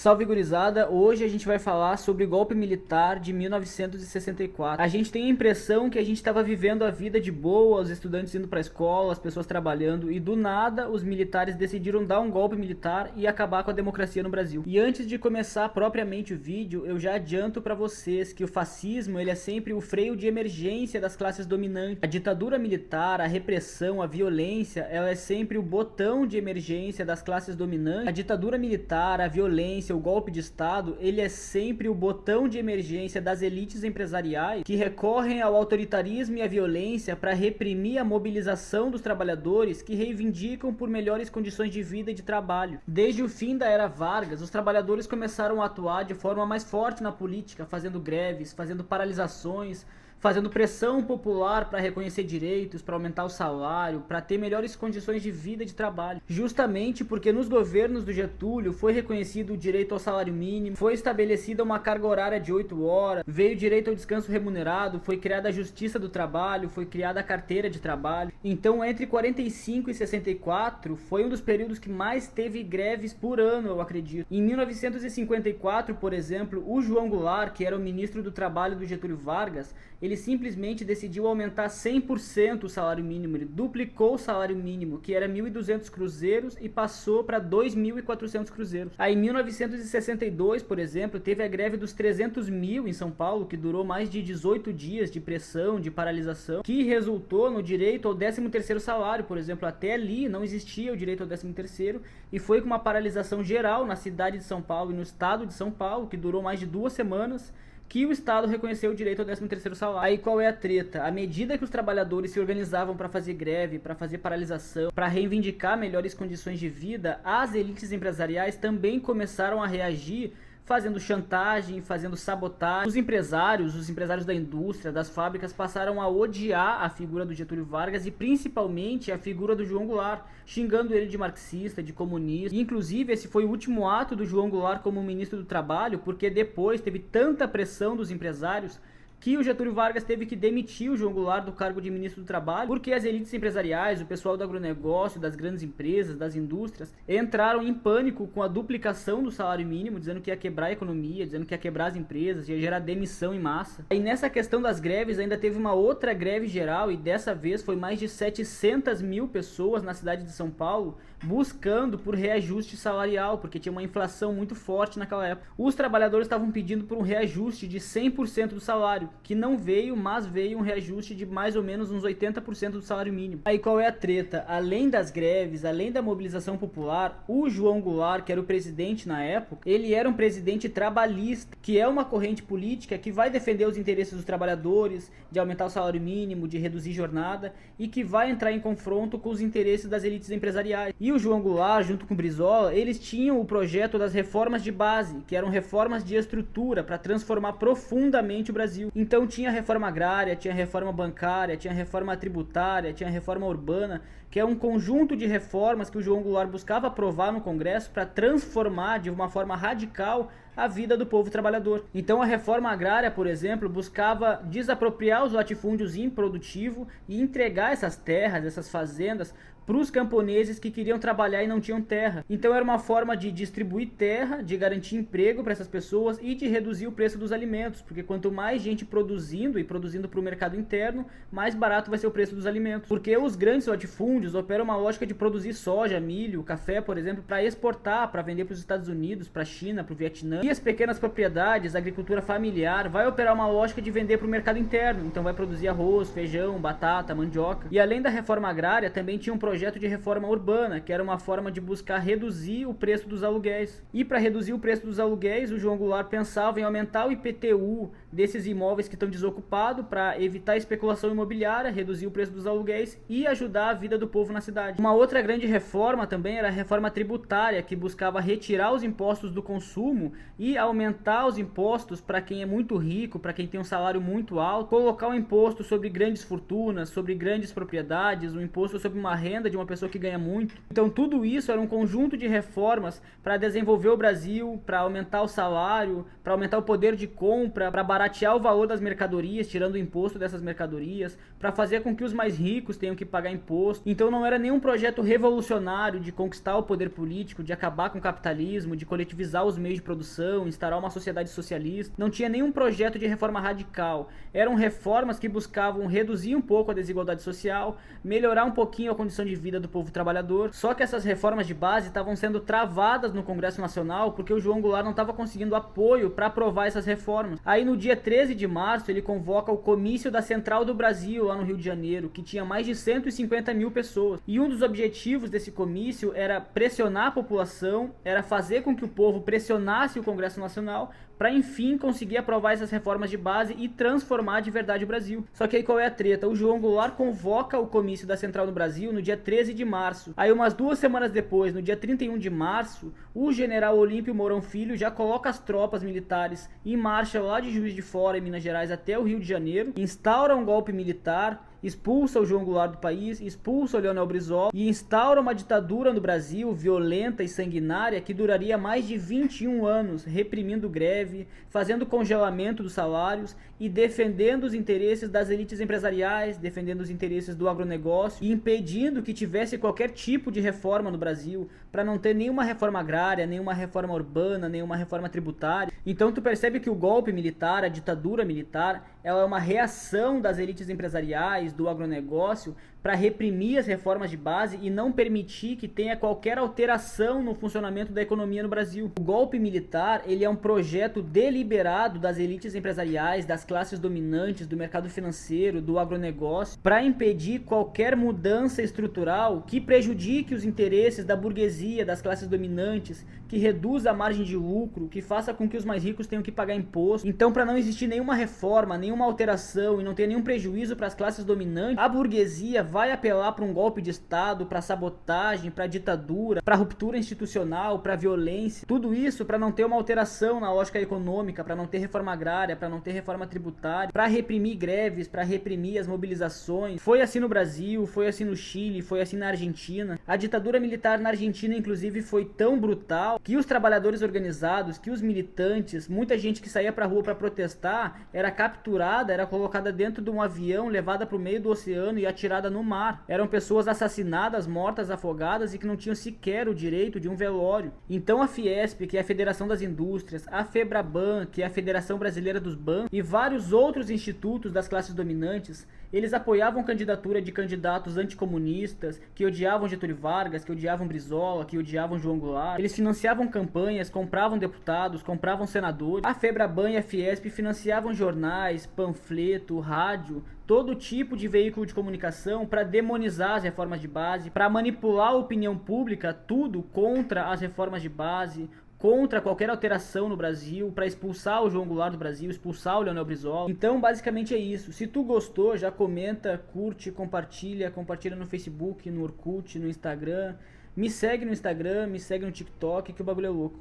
Salve gurizada, hoje a gente vai falar sobre o golpe militar de 1964. A gente tem a impressão que a gente estava vivendo a vida de boa, os estudantes indo para a escola, as pessoas trabalhando, e do nada os militares decidiram dar um golpe militar e acabar com a democracia no Brasil. E antes de começar propriamente o vídeo, eu já adianto para vocês que o fascismo ele é sempre o freio de emergência das classes dominantes. A ditadura militar, a repressão, a violência, ela é sempre o botão de emergência das classes dominantes. A ditadura militar, a violência, o golpe de Estado, ele é sempre o botão de emergência das elites empresariais que recorrem ao autoritarismo e à violência para reprimir a mobilização dos trabalhadores que reivindicam por melhores condições de vida e de trabalho. Desde o fim da era Vargas, os trabalhadores começaram a atuar de forma mais forte na política, fazendo greves, fazendo paralisações, fazendo pressão popular para reconhecer direitos, para aumentar o salário, para ter melhores condições de vida e de trabalho. Justamente porque nos governos do Getúlio foi reconhecido o direito ao salário mínimo, foi estabelecida uma carga horária de 8 horas, veio o direito ao descanso remunerado, foi criada a Justiça do Trabalho, foi criada a Carteira de Trabalho. Então, entre 45 e 64, foi um dos períodos que mais teve greves por ano, eu acredito. Em 1954, por exemplo, o João Goulart, que era o ministro do Trabalho do Getúlio Vargas, ele simplesmente decidiu aumentar 100% o salário mínimo, ele duplicou o salário mínimo, que era 1.200 cruzeiros, e passou para 2.400 cruzeiros. Aí em 1962, por exemplo, teve a greve dos 300 mil em São Paulo, que durou mais de 18 dias de pressão, de paralisação, que resultou no direito ao 13º salário, por exemplo. Até ali não existia o direito ao 13º, e foi com uma paralisação geral na cidade de São Paulo e no estado de São Paulo, que durou mais de 2 semanas, que o Estado reconheceu o direito ao 13º salário. Aí qual é a treta? À medida que os trabalhadores se organizavam para fazer greve, para fazer paralisação, para reivindicar melhores condições de vida, as elites empresariais também começaram a reagir, fazendo chantagem, fazendo sabotagem. Os empresários da indústria, das fábricas, passaram a odiar a figura do Getúlio Vargas e principalmente a figura do João Goulart, xingando ele de marxista, de comunista. E, inclusive, esse foi o último ato do João Goulart como ministro do Trabalho, porque depois teve tanta pressão dos empresários que o Getúlio Vargas teve que demitir o João Goulart do cargo de ministro do Trabalho, porque as elites empresariais, o pessoal do agronegócio, das grandes empresas, das indústrias, entraram em pânico com a duplicação do salário mínimo, dizendo que ia quebrar a economia, dizendo que ia quebrar as empresas, ia gerar demissão em massa. E nessa questão das greves ainda teve uma outra greve geral, e dessa vez foi mais de 700 mil pessoas na cidade de São Paulo buscando por reajuste salarial, porque tinha uma inflação muito forte naquela época. Os trabalhadores estavam pedindo por um reajuste de 100% do salário, que não veio, mas veio um reajuste de mais ou menos uns 80% do salário mínimo. Aí qual é a treta? Além das greves, além da mobilização popular, o João Goulart, que era o presidente na época, ele era um presidente trabalhista, que é uma corrente política que vai defender os interesses dos trabalhadores, de aumentar o salário mínimo, de reduzir jornada, e que vai entrar em confronto com os interesses das elites empresariais. E o João Goulart, junto com o Brizola, eles tinham o projeto das reformas de base, que eram reformas de estrutura para transformar profundamente o Brasil. Então tinha a reforma agrária, tinha a reforma bancária, tinha a reforma tributária, tinha a reforma urbana, que é um conjunto de reformas que o João Goulart buscava aprovar no Congresso para transformar de uma forma radical a vida do povo trabalhador. Então a reforma agrária, por exemplo, buscava desapropriar os latifúndios improdutivos e entregar essas terras, essas fazendas, para os camponeses que queriam trabalhar e não tinham terra. Então era uma forma de distribuir terra, de garantir emprego para essas pessoas e de reduzir o preço dos alimentos, porque quanto mais gente produzindo e produzindo para o mercado interno, mais barato vai ser o preço dos alimentos. Porque os grandes latifúndios operam uma lógica de produzir soja, milho, café, por exemplo, para exportar, para vender para os Estados Unidos, para a China, para o Vietnã. E as pequenas propriedades, a agricultura familiar, vai operar uma lógica de vender para o mercado interno. Então vai produzir arroz, feijão, batata, mandioca. E além da reforma agrária, também tinha um projeto de reforma urbana, que era uma forma de buscar reduzir o preço dos aluguéis. E para reduzir o preço dos aluguéis, o João Goulart pensava em aumentar o IPTU desses imóveis que estão desocupados para evitar a especulação imobiliária, reduzir o preço dos aluguéis e ajudar a vida do povo na cidade. Uma outra grande reforma também era a reforma tributária, que buscava retirar os impostos do consumo e aumentar os impostos para quem é muito rico, para quem tem um salário muito alto, colocar um imposto sobre grandes fortunas, sobre grandes propriedades, um imposto sobre uma renda renda de uma pessoa que ganha muito. Então tudo isso era um conjunto de reformas para desenvolver o Brasil, para aumentar o salário, para aumentar o poder de compra, para baratear o valor das mercadorias, tirando o imposto dessas mercadorias, para fazer com que os mais ricos tenham que pagar imposto. Então não era nenhum projeto revolucionário de conquistar o poder político, de acabar com o capitalismo, de coletivizar os meios de produção, instaurar uma sociedade socialista. Não tinha nenhum projeto de reforma radical. Eram reformas que buscavam reduzir um pouco a desigualdade social, melhorar um pouquinho a condição de vida do povo trabalhador. Só que essas reformas de base estavam sendo travadas no Congresso Nacional porque o João Goulart não estava conseguindo apoio para aprovar essas reformas. Aí no dia 13 de março ele convoca o comício da Central do Brasil lá no Rio de Janeiro, que tinha mais de 150 mil pessoas. E um dos objetivos desse comício era pressionar a população, era fazer com que o povo pressionasse o Congresso Nacional para enfim conseguir aprovar essas reformas de base e transformar de verdade o Brasil. Só que aí qual é a treta? O João Goulart convoca o comício da Central do Brasil no dia 13 de março. Aí umas 2 semanas depois, no dia 31 de março, o general Olímpio Mourão Filho já coloca as tropas militares em marcha lá de Juiz de Fora, em Minas Gerais, até o Rio de Janeiro, instaura um golpe militar, expulsa o João Goulart do país, expulsa o Leonel Brizola e instaura uma ditadura no Brasil violenta e sanguinária que duraria mais de 21 anos, reprimindo greve, fazendo congelamento dos salários e defendendo os interesses das elites empresariais, defendendo os interesses do agronegócio e impedindo que tivesse qualquer tipo de reforma no Brasil, para não ter nenhuma reforma agrária, nenhuma reforma urbana, nenhuma reforma tributária. Então tu percebe que o golpe militar, a ditadura militar, ela é uma reação das elites empresariais, do agronegócio, para reprimir as reformas de base e não permitir que tenha qualquer alteração no funcionamento da economia no Brasil. O golpe militar, ele é um projeto deliberado das elites empresariais, das classes dominantes, do mercado financeiro, do agronegócio, para impedir qualquer mudança estrutural que prejudique os interesses da burguesia, das classes dominantes, que reduza a margem de lucro, que faça com que os mais ricos tenham que pagar imposto. Então, para não existir nenhuma reforma, nenhuma alteração e não ter nenhum prejuízo para as classes dominantes, a burguesia vai apelar para um golpe de Estado, para sabotagem, para ditadura, para ruptura institucional, para violência. Tudo isso para não ter uma alteração na lógica econômica, para não ter reforma agrária, para não ter reforma tributária, para reprimir greves, para reprimir as mobilizações. Foi assim no Brasil, foi assim no Chile, foi assim na Argentina. A ditadura militar na Argentina, inclusive, foi tão brutal que os trabalhadores organizados, que os militantes, muita gente que saía para a rua para protestar, era capturada, era colocada dentro de um avião, levada para o meio do oceano e atirada no mar. Eram pessoas assassinadas, mortas, afogadas e que não tinham sequer o direito de um velório. Então a Fiesp, que é a Federação das Indústrias, a Febraban, que é a Federação Brasileira dos Bancos, e vários outros institutos das classes dominantes, eles apoiavam candidatura de candidatos anticomunistas, que odiavam Getúlio Vargas, que odiavam Brizola, que odiavam João Goulart. Eles financiavam campanhas, compravam deputados, compravam senadores. A Febraban e a Fiesp financiavam jornais, panfleto, rádio, todo tipo de veículo de comunicação para demonizar as reformas de base, para manipular a opinião pública, tudo contra as reformas de base, contra qualquer alteração no Brasil, para expulsar o João Goulart do Brasil, expulsar o Leonel Brizola. Então, basicamente é isso. Se tu gostou, já comenta, curte, compartilha no Facebook, no Orkut, no Instagram. Me segue no Instagram, me segue no TikTok, que o bagulho é louco.